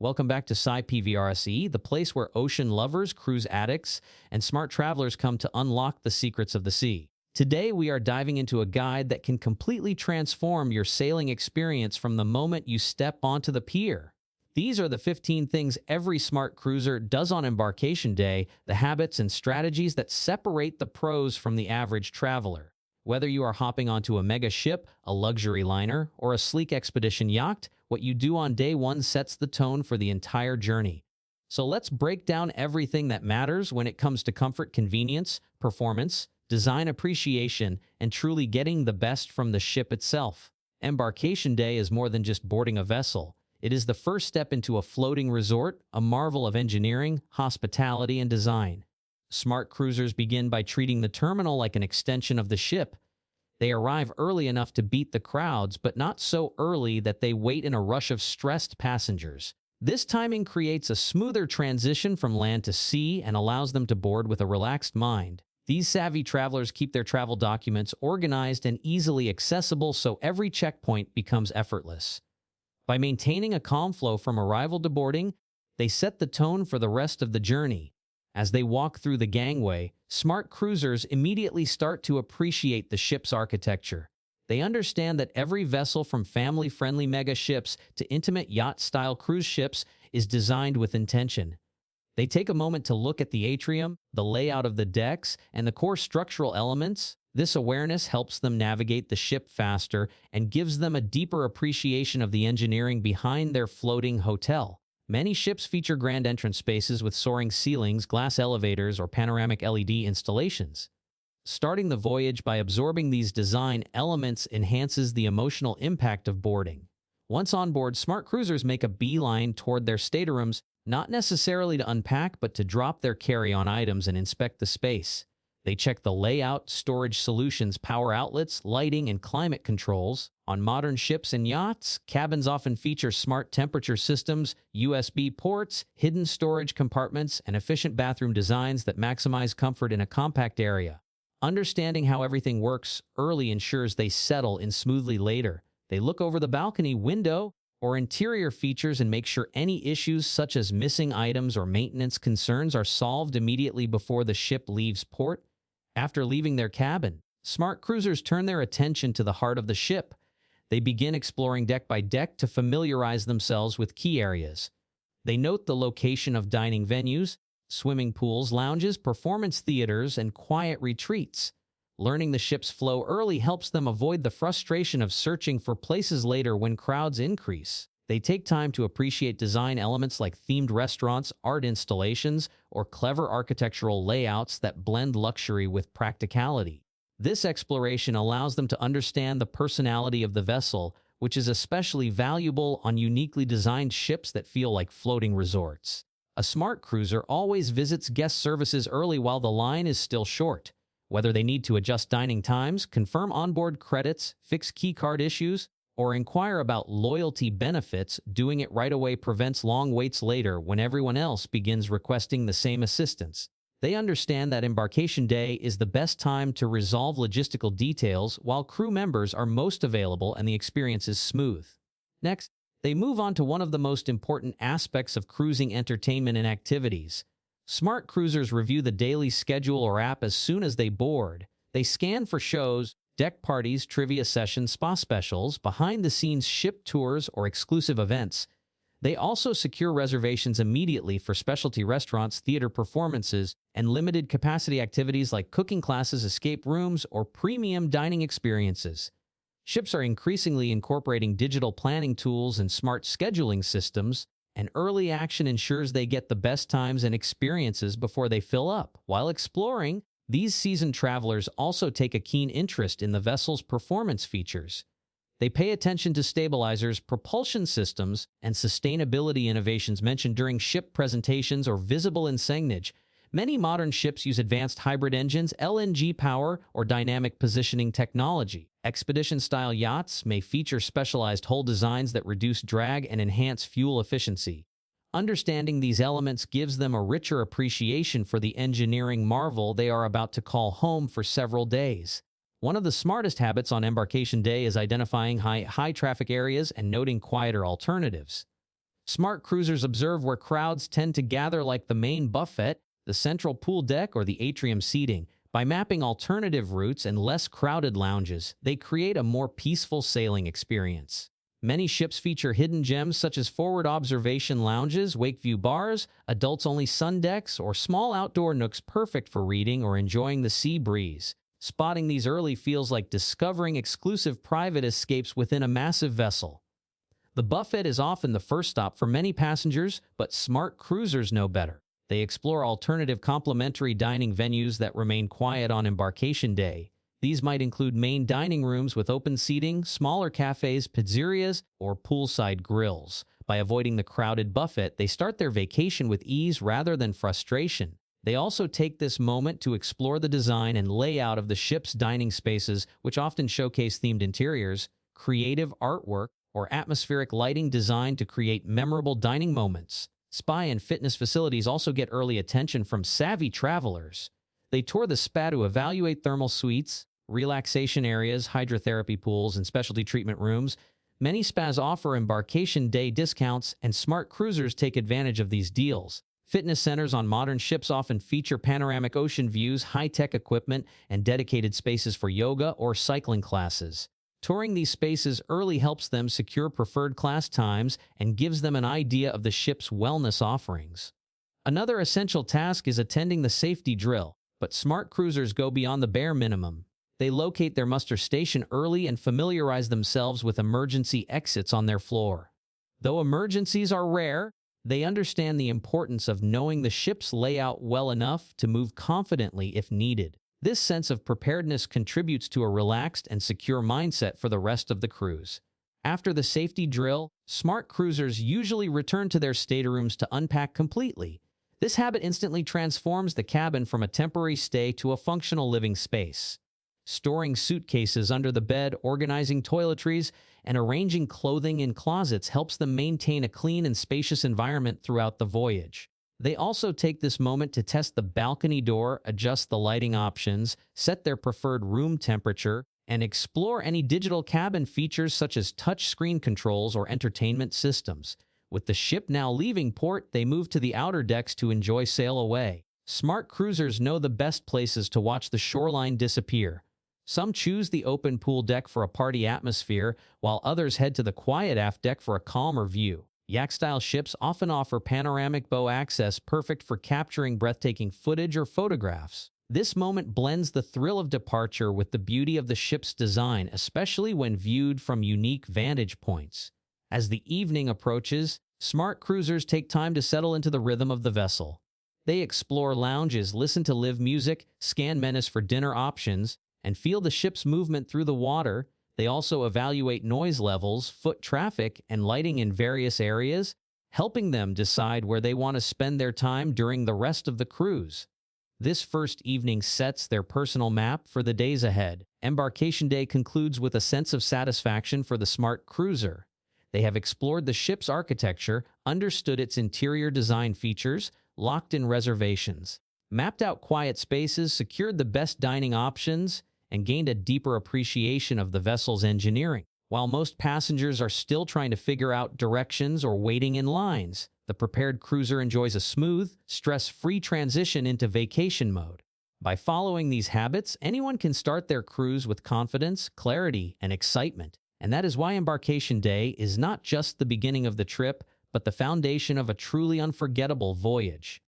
Welcome back to SHIPVERSE, the place where ocean lovers, cruise addicts, and smart travelers come to unlock the secrets of the sea. Today, we are diving into a guide that can completely transform your sailing experience from the moment you step onto the pier. These are the 15 things every smart cruiser does on embarkation day, the habits and strategies that separate the pros from the average traveler. Whether you are hopping onto a mega ship, a luxury liner, or a sleek expedition yacht, what you do on day one sets the tone for the entire journey. So let's break down everything that matters when it comes to comfort, convenience, performance, design appreciation, and truly getting the best from the ship itself. Embarkation day is more than just boarding a vessel. It is the first step into a floating resort, a marvel of engineering, hospitality, and design. Smart cruisers begin by treating the terminal like an extension of the ship. They arrive early enough to beat the crowds, but not so early that they wait in a rush of stressed passengers. This timing creates a smoother transition from land to sea and allows them to board with a relaxed mind. These savvy travelers keep their travel documents organized and easily accessible, so every checkpoint becomes effortless. By maintaining a calm flow from arrival to boarding, they set the tone for the rest of the journey. As they walk through the gangway, smart cruisers immediately start to appreciate the ship's architecture. They understand that every vessel, from family-friendly mega ships to intimate yacht-style cruise ships, is designed with intention. They take a moment to look at the atrium, the layout of the decks, and the core structural elements. This awareness helps them navigate the ship faster and gives them a deeper appreciation of the engineering behind their floating hotel. Many ships feature grand entrance spaces with soaring ceilings, glass elevators, or panoramic LED installations. Starting the voyage by absorbing these design elements enhances the emotional impact of boarding. Once on board, smart cruisers make a beeline toward their staterooms, not necessarily to unpack, but to drop their carry-on items and inspect the space. They check the layout, storage solutions, power outlets, lighting, and climate controls. On modern ships and yachts, cabins often feature smart temperature systems, USB ports, hidden storage compartments, and efficient bathroom designs that maximize comfort in a compact area. Understanding how everything works early ensures they settle in smoothly later. They look over the balcony window or interior features and make sure any issues such as missing items or maintenance concerns are solved immediately before the ship leaves port. After leaving their cabin, smart cruisers turn their attention to the heart of the ship. They begin exploring deck by deck to familiarize themselves with key areas. They note the location of dining venues, swimming pools, lounges, performance theaters, and quiet retreats. Learning the ship's flow early helps them avoid the frustration of searching for places later when crowds increase. They take time to appreciate design elements like themed restaurants, art installations, or clever architectural layouts that blend luxury with practicality. This exploration allows them to understand the personality of the vessel, which is especially valuable on uniquely designed ships that feel like floating resorts. A smart cruiser always visits guest services early while the line is still short. Whether they need to adjust dining times, confirm onboard credits, fix keycard issues, or inquire about loyalty benefits, doing it right away prevents long waits later when everyone else begins requesting the same assistance. They understand that embarkation day is the best time to resolve logistical details while crew members are most available and the experience is smooth. Next, they move on to one of the most important aspects of cruising: entertainment and activities. Smart cruisers review the daily schedule or app as soon as they board. They scan for shows, deck parties, trivia sessions, spa specials, behind-the-scenes ship tours, or exclusive events. They also secure reservations immediately for specialty restaurants, theater performances, and limited-capacity activities like cooking classes, escape rooms, or premium dining experiences. Ships are increasingly incorporating digital planning tools and smart scheduling systems, and early action ensures they get the best times and experiences before they fill up. While exploring, these seasoned travelers also take a keen interest in the vessel's performance features. They pay attention to stabilizers, propulsion systems, and sustainability innovations mentioned during ship presentations or visible in signage. Many modern ships use advanced hybrid engines, LNG power, or dynamic positioning technology. Expedition-style yachts may feature specialized hull designs that reduce drag and enhance fuel efficiency. Understanding these elements gives them a richer appreciation for the engineering marvel they are about to call home for several days. One of the smartest habits on embarkation day is identifying high traffic areas and noting quieter alternatives. Smart cruisers observe where crowds tend to gather, like the main buffet, the central pool deck, or the atrium seating. By mapping alternative routes and less crowded lounges, they create a more peaceful sailing experience. Many ships feature hidden gems such as forward observation lounges, wakeview bars, adults-only sun decks, or small outdoor nooks perfect for reading or enjoying the sea breeze. Spotting these early feels like discovering exclusive private escapes within a massive vessel. The buffet is often the first stop for many passengers, but smart cruisers know better. They explore alternative complimentary dining venues that remain quiet on embarkation day. These might include main dining rooms with open seating, smaller cafes, pizzerias, or poolside grills. By avoiding the crowded buffet, they start their vacation with ease rather than frustration. They also take this moment to explore the design and layout of the ship's dining spaces, which often showcase themed interiors, creative artwork, or atmospheric lighting designed to create memorable dining moments. Spa and fitness facilities also get early attention from savvy travelers. They tour the spa to evaluate thermal suites, relaxation areas, hydrotherapy pools, and specialty treatment rooms. Many spas offer embarkation day discounts, and smart cruisers take advantage of these deals. Fitness centers on modern ships often feature panoramic ocean views, high-tech equipment, and dedicated spaces for yoga or cycling classes. Touring these spaces early helps them secure preferred class times and gives them an idea of the ship's wellness offerings. Another essential task is attending the safety drill, but smart cruisers go beyond the bare minimum. They locate their muster station early and familiarize themselves with emergency exits on their floor. Though emergencies are rare, they understand the importance of knowing the ship's layout well enough to move confidently if needed. This sense of preparedness contributes to a relaxed and secure mindset for the rest of the cruise. After the safety drill, smart cruisers usually return to their staterooms to unpack completely. This habit instantly transforms the cabin from a temporary stay to a functional living space. Storing suitcases under the bed, organizing toiletries, and arranging clothing in closets helps them maintain a clean and spacious environment throughout the voyage. They also take this moment to test the balcony door, adjust the lighting options, set their preferred room temperature, and explore any digital cabin features such as touchscreen controls or entertainment systems. With the ship now leaving port, they move to the outer decks to enjoy sail away. Smart cruisers know the best places to watch the shoreline disappear. Some choose the open pool deck for a party atmosphere, while others head to the quiet aft deck for a calmer view. Yak-style ships often offer panoramic bow access, perfect for capturing breathtaking footage or photographs. This moment blends the thrill of departure with the beauty of the ship's design, especially when viewed from unique vantage points. As the evening approaches, smart cruisers take time to settle into the rhythm of the vessel. They explore lounges, listen to live music, scan menus for dinner options, and feel the ship's movement through the water. They also evaluate noise levels, foot traffic, and lighting in various areas, helping them decide where they want to spend their time during the rest of the cruise. This first evening sets their personal map for the days ahead. Embarkation day concludes with a sense of satisfaction for the smart cruiser. They have explored the ship's architecture, understood its interior design features, locked in reservations, mapped out quiet spaces, secured the best dining options, and gained a deeper appreciation of the vessel's engineering. While most passengers are still trying to figure out directions or waiting in lines, the prepared cruiser enjoys a smooth, stress-free transition into vacation mode. By following these habits, anyone can start their cruise with confidence, clarity, and excitement. And that is why Embarkation Day is not just the beginning of the trip, but the foundation of a truly unforgettable voyage.